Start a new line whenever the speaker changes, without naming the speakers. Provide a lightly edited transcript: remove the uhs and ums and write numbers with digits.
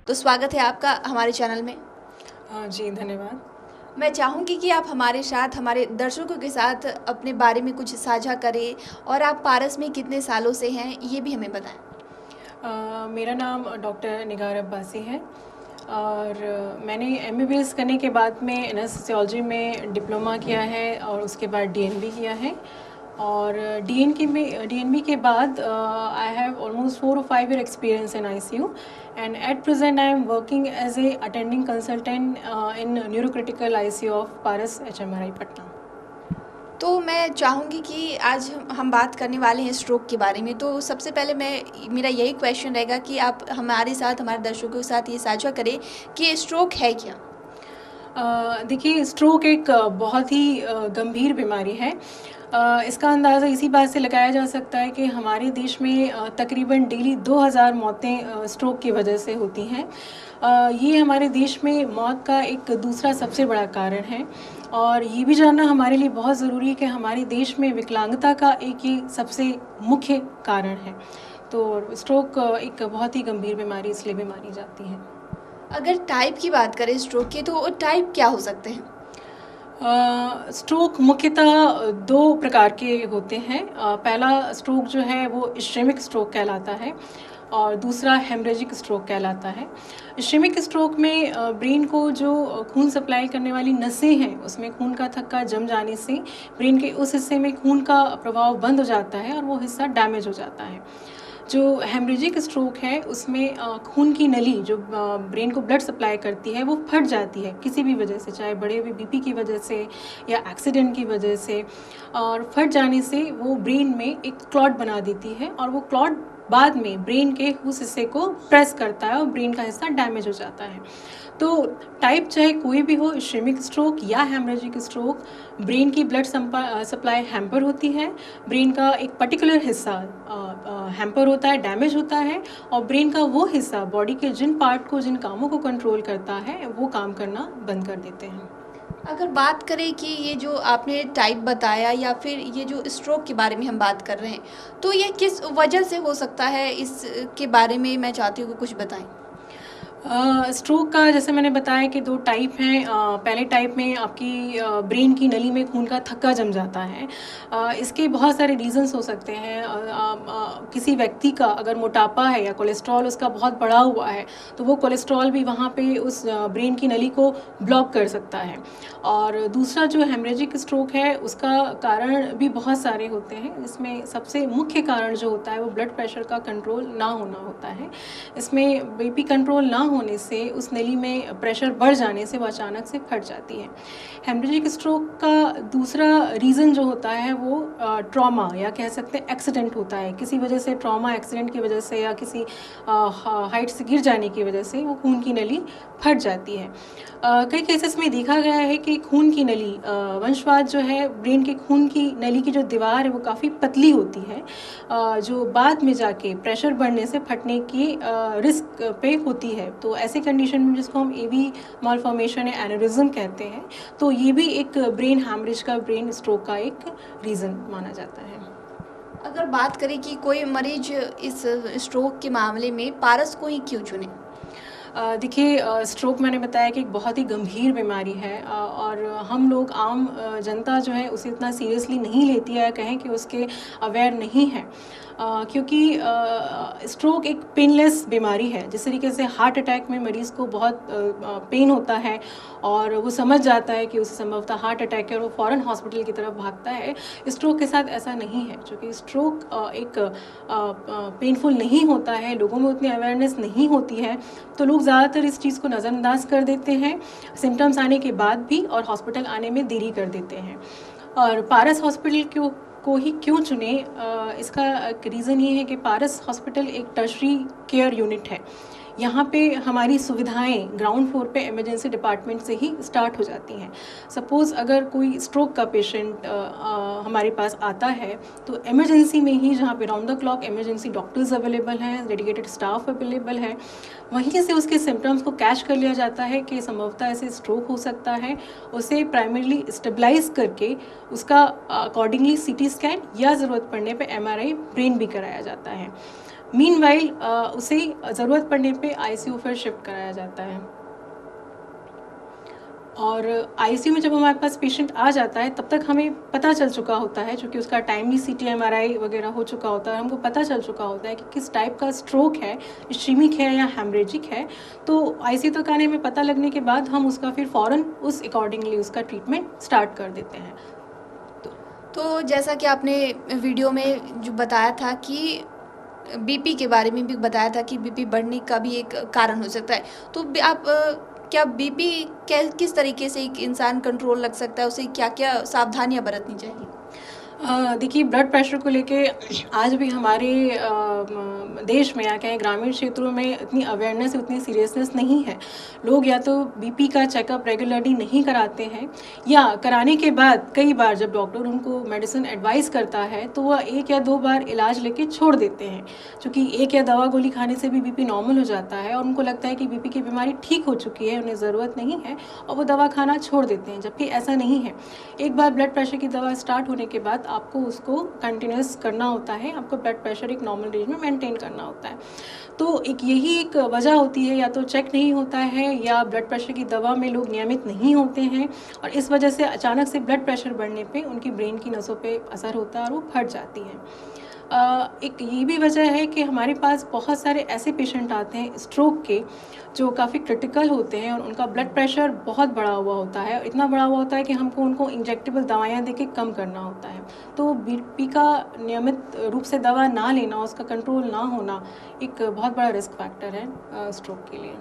तो स्वागत है आपका हमारे चैनल में।
हाँ जी, धन्यवाद।
मैं चाहूँगी कि आप हमारे साथ, हमारे दर्शकों के साथ अपने बारे में कुछ साझा करें और आप पारस में कितने सालों से हैं, ये भी हमें बताएं।
मेरा नाम डॉक्टर निगार अब्बासी है और मैंने एमबीबीएस करने के बाद में एनेस्थेसियोलॉजी में डिप्लोमा किया है और उसके बाद डीएनबी किया है। और डीएनबी के बाद I have almost 4 or 5 year experience in ICU and at present I am working as a attending consultant in neurocritical ICU of Paras HMRI Patna.
तो मैं चाहूँगी कि आज हम बात करने वाले हैं स्ट्रोक के बारे में। तो सबसे पहले मेरा यही क्वेश्चन रहेगा कि आप हमारे साथ, हमारे दर्शकों के साथ ये साझा करें कि स्ट्रोक है क्या?
देखिए, स्ट्रोक एक बहुत ही गंभीर बीमारी है। इसका अंदाज़ा इसी बात से लगाया जा सकता है कि हमारे देश में तकरीबन डेली 2000 मौतें स्ट्रोक की वजह से होती हैं। ये हमारे देश में मौत का एक दूसरा सबसे बड़ा कारण है और ये भी जानना हमारे लिए बहुत ज़रूरी है कि हमारे देश में विकलांगता का एक ये सबसे मुख्य कारण है। तो स्ट्रोक एक बहुत ही गंभीर बीमारी इसलिए भी मानी जाती है।
अगर टाइप की बात करें स्ट्रोक के, तो टाइप क्या हो सकते हैं?
स्ट्रोक मुख्यतः 2 प्रकार के होते हैं। पहला स्ट्रोक जो है वो इश्केमिक स्ट्रोक कहलाता है और दूसरा हेमरेजिक स्ट्रोक कहलाता है। इश्केमिक स्ट्रोक में ब्रेन को जो खून सप्लाई करने वाली नसें हैं उसमें खून का थक्का जम जाने से ब्रेन के उस हिस्से में खून का प्रवाह बंद हो जाता है और वो हिस्सा डैमेज हो जाता है। जो हेमरेजिक स्ट्रोक है उसमें खून की नली जो ब्रेन को ब्लड सप्लाई करती है वो फट जाती है किसी भी वजह से, चाहे बढ़े हुए बीपी की वजह से या एक्सीडेंट की वजह से, और फट जाने से वो ब्रेन में एक क्लॉट बना देती है और वो क्लॉट बाद में ब्रेन के उस हिस्से को प्रेस करता है और ब्रेन का हिस्सा डैमेज हो जाता है। तो टाइप चाहे कोई भी हो, इश्केमिक स्ट्रोक या हेमरेजिक स्ट्रोक, ब्रेन की ब्लड सप्लाई हैम्पर होती है, ब्रेन का एक पर्टिकुलर हिस्सा हैम्पर होता है, डैमेज होता है और ब्रेन का वो हिस्सा बॉडी के जिन पार्ट को, जिन कामों को कंट्रोल करता है वो काम करना बंद कर देते हैं।
अगर बात करें कि ये जो आपने टाइप बताया या फिर ये जो स्ट्रोक के बारे में हम बात कर रहे हैं, तो ये किस वजह से हो सकता है, इसके बारे में मैं चाहती हूँ कि कुछ बताएं।
स्ट्रोक का जैसे मैंने बताया कि 2 टाइप हैं। पहले टाइप में आपकी ब्रेन की नली में खून का थक्का जम जाता है। इसके बहुत सारे रीज़न्स हो सकते हैं। किसी व्यक्ति का अगर मोटापा है या कोलेस्ट्रॉल उसका बहुत बढ़ा हुआ है तो वो कोलेस्ट्रॉल भी वहाँ पे उस ब्रेन की नली को ब्लॉक कर सकता है। और दूसरा जो हेमरेजिक स्ट्रोक है उसका कारण भी बहुत सारे होते हैं। इसमें सबसे मुख्य कारण जो होता है वो ब्लड प्रेशर का कंट्रोल ना होना होता है। इसमें बीपी कंट्रोल ना होने से उस नली में प्रेशर बढ़ जाने से वो अचानक से फट जाती है। हेमरेजिक स्ट्रोक का दूसरा रीज़न जो होता है वो ट्रॉमा या कह सकते हैं एक्सीडेंट होता है। किसी वजह से, ट्रॉमा एक्सीडेंट की वजह से या किसी हाइट से गिर जाने की वजह से वो खून की नली फट जाती है। कई केसेस में देखा गया है कि खून की नली, वंशवाद जो है, ब्रेन के खून की नली की जो दीवार है वो काफ़ी पतली होती है, जो बाद में जाके प्रेशर बढ़ने से फटने की रिस्क पे होती है। तो ऐसे कंडीशन में जिसको हम एवी मालफॉर्मेशन या एनेरिज्म कहते हैं, तो ये भी एक ब्रेन हैमरेज का, ब्रेन स्ट्रोक का एक रीज़न माना जाता है।
अगर बात करें कि कोई मरीज इस स्ट्रोक के मामले में पारस को ही क्यों चुने?
देखिए, स्ट्रोक मैंने बताया कि एक बहुत ही गंभीर बीमारी है और हम लोग, आम जनता जो है उसे इतना सीरियसली नहीं लेती है, कहें कि उसके अवेयर नहीं है, क्योंकि स्ट्रोक एक पेनलेस बीमारी है। जिस तरीके से हार्ट अटैक में मरीज़ को बहुत पेन होता है और वो समझ जाता है कि उसे संभवतः हार्ट अटैक है और वो फ़ौरन हॉस्पिटल की तरफ भागता है, स्ट्रोक के साथ ऐसा नहीं है। क्योंकि स्ट्रोक एक पेनफुल नहीं होता है, लोगों में उतनी अवेयरनेस नहीं होती है, तो लोग ज़्यादातर इस चीज़ को नज़रअंदाज कर देते हैं सिम्टम्स आने के बाद भी और हॉस्पिटल आने में देरी कर देते हैं। और पारस हॉस्पिटल को ही क्यों चुने, इसका एक रीज़न ये है कि पारस हॉस्पिटल एक टर्शरी केयर यूनिट है। यहाँ पे हमारी सुविधाएं ग्राउंड फ्लोर पे इमरजेंसी डिपार्टमेंट से ही स्टार्ट हो जाती हैं। सपोज़ अगर कोई स्ट्रोक का पेशेंट हमारे पास आता है तो इमरजेंसी में ही, जहाँ पे round the clock emergency doctors available हैं, डेडिकेटेड स्टाफ अवेलेबल है, वहीं से उसके सिम्टम्स को कैच कर लिया जाता है कि संभवतः ऐसे स्ट्रोक हो सकता है। उसे प्राइमरीली स्टेबलाइज करके उसका अकॉर्डिंगली CT स्कैन या ज़रूरत पड़ने पे MRI ब्रेन भी कराया जाता है। मीनवाइल उसे ज़रूरत पड़ने पे आईसीयू फिर शिफ्ट कराया जाता है। और आईसीयू में जब हमारे पास पेशेंट आ जाता है तब तक हमें पता चल चुका होता है, चूँकि उसका टाइमली सीटी एमआरआई वगैरह हो चुका होता है, हमको पता चल चुका होता है कि किस टाइप का स्ट्रोक है, इश्केमिक है या हेमरेजिक है। तो आईसीयू तक आने में पता लगने के बाद हम उसका फिर फ़ौरन उस अकॉर्डिंगली उसका ट्रीटमेंट स्टार्ट कर देते हैं।
तो जैसा कि आपने वीडियो में जो बताया था कि बीपी के बारे में भी बताया था कि बीपी बढ़ने का भी एक कारण हो सकता है, तो आप क्या बीपी किस तरीके से एक इंसान कंट्रोल रख सकता है, उसे क्या क्या सावधानियां बरतनी चाहिए?
देखिए, ब्लड प्रेशर को लेके आज भी हमारे देश में या कहें ग्रामीण क्षेत्रों में इतनी अवेयरनेस, उतनी सीरियसनेस नहीं है। लोग या तो बीपी का चेकअप रेगुलरली नहीं कराते हैं, या कराने के बाद कई बार जब डॉक्टर उनको मेडिसिन एडवाइस करता है तो वह 1 या 2 बार इलाज लेके छोड़ देते हैं, क्योंकि एक या दवा गोली खाने से भी बीपी नॉर्मल हो जाता है और उनको लगता है कि बीपी की बीमारी ठीक हो चुकी है, उन्हें ज़रूरत नहीं है, और वो दवा खाना छोड़ देते हैं, जबकि ऐसा नहीं है। एक बार ब्लड प्रेशर की दवा स्टार्ट होने के बाद आपको उसको कंटिन्यूस करना होता है, आपको ब्लड प्रेशर एक नॉर्मल रेंज में मेंटेन करना होता है। तो एक यही एक वजह होती है, या तो चेक नहीं होता है या ब्लड प्रेशर की दवा में लोग नियमित नहीं होते हैं, और इस वजह से अचानक से ब्लड प्रेशर बढ़ने पे उनकी ब्रेन की नसों पे असर होता है और वो फट जाती हैं। एक ये भी वजह है कि हमारे पास बहुत सारे ऐसे पेशेंट आते हैं स्ट्रोक के जो काफ़ी क्रिटिकल होते हैं और उनका ब्लड प्रेशर बहुत बढ़ा हुआ होता है, इतना बढ़ा हुआ होता है कि हमको उनको इंजेक्टेबल दवाइयाँ देके कम करना होता है। तो बीपी का नियमित रूप से दवा ना लेना, उसका कंट्रोल ना होना एक बहुत बड़ा रिस्क फैक्टर है स्ट्रोक के लिए।